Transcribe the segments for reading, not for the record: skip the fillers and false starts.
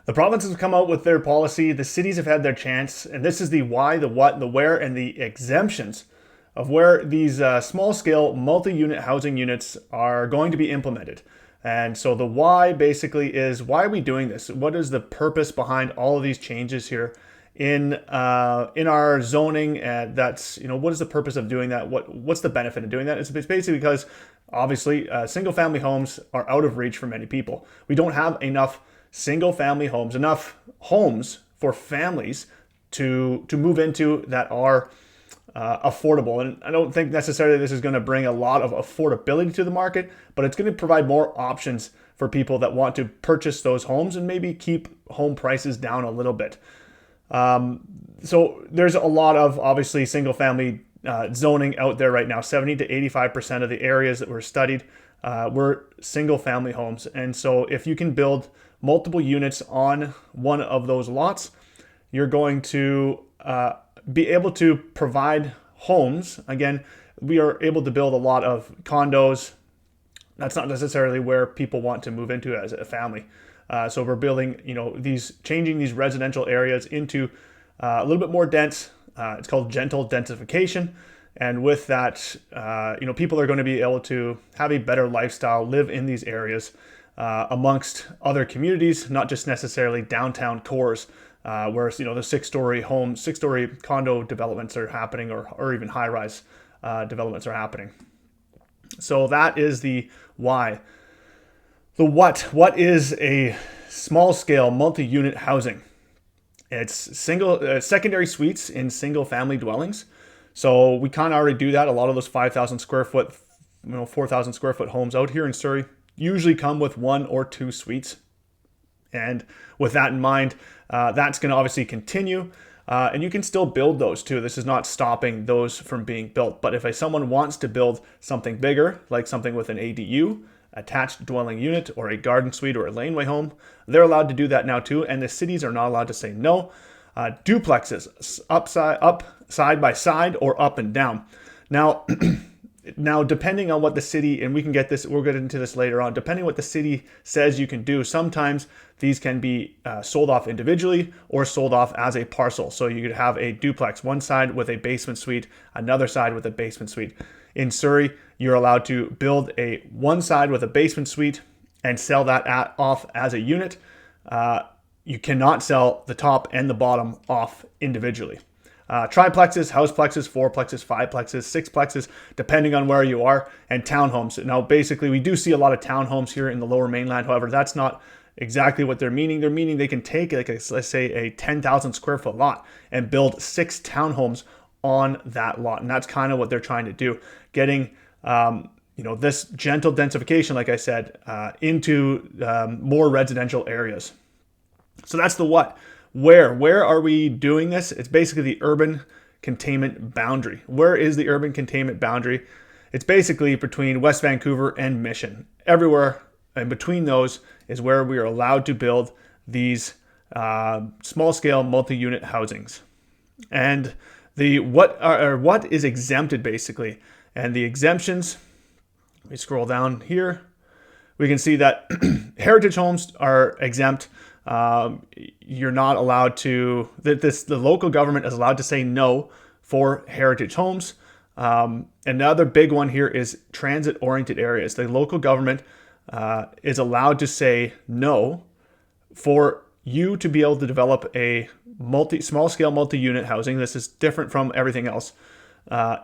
The provinces have come out with their policy, the cities have had their chance, and this is the why, the what, the where, and the exemptions of where these small scale multi unit housing units are going to be implemented. And so the why basically is, why are we doing this? What is the purpose behind all of these changes here in our zoning? And that's, what is the purpose of doing that? What's the benefit of doing that? It's basically because obviously single family homes are out of reach for many people. We don't have enough single family homes, enough homes for families to move into that are affordable. And I don't think necessarily this is going to bring a lot of affordability to the market, but it's going to provide more options for people that want to purchase those homes and maybe keep home prices down a little bit. So there's a lot of obviously single family zoning out there right now. 70 to 85% of the areas that were studied were single family homes. And so if you can build multiple units on one of those lots, you're going to be able to provide homes. Again, we are able to build a lot of condos. That's not necessarily where people want to move into as a family. So we're building, changing these residential areas into a little bit more dense. It's called gentle densification. And with that, people are going to be able to have a better lifestyle, live in these areas amongst other communities, not just necessarily downtown cores, where the six-story condo developments are happening, or even high-rise developments are happening. So that is the why. The what. What is a small-scale multi-unit housing? It's secondary suites in single-family dwellings. So we kind of already do that. A lot of those 5,000 square foot, 4,000 square foot homes out here in Surrey usually come with 1 or 2 suites. And with that in mind, that's going to obviously continue. And you can still build those too. This is not stopping those from being built. But if someone wants to build something bigger, like something with an ADU, attached dwelling unit, or a garden suite, or a laneway home, they're allowed to do that now too. And the cities are not allowed to say no. Duplexes, up side by side, or up and down. Now, depending on what the city, and we'll get into this later on, depending on what the city says you can do, sometimes these can be sold off individually or sold off as a parcel. So you could have a duplex, one side with a basement suite, another side with a basement suite. In Surrey, you're allowed to build one side with a basement suite and sell that off as a unit. You cannot sell the top and the bottom off individually. Triplexes, houseplexes, fourplexes, fiveplexes, sixplexes, depending on where you are, and townhomes. Now, basically, we do see a lot of townhomes here in the Lower Mainland. However, that's not exactly what they're meaning. They're meaning they can take, let's say, a 10,000 square foot lot and build 6 townhomes on that lot. And that's kind of what they're trying to do, getting this gentle densification, like I said, into more residential areas. So that's the what. Where are we doing this? It's basically the urban containment boundary. Where is the urban containment boundary? It's basically between West Vancouver and Mission. Everywhere in between those is where we are allowed to build these small-scale multi-unit housings. And the what is exempted basically, and the exemptions. Let me scroll down here. We can see that heritage homes are exempt. You're not allowed to, the local government is allowed to say no for heritage homes. Another big one here is transit-oriented areas. The local government is allowed to say no for you to be able to develop a small-scale multi-unit housing. This is different from everything else.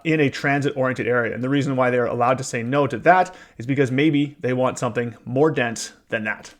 In a transit-oriented area. And the reason why they're allowed to say no to that is because maybe they want something more dense than that.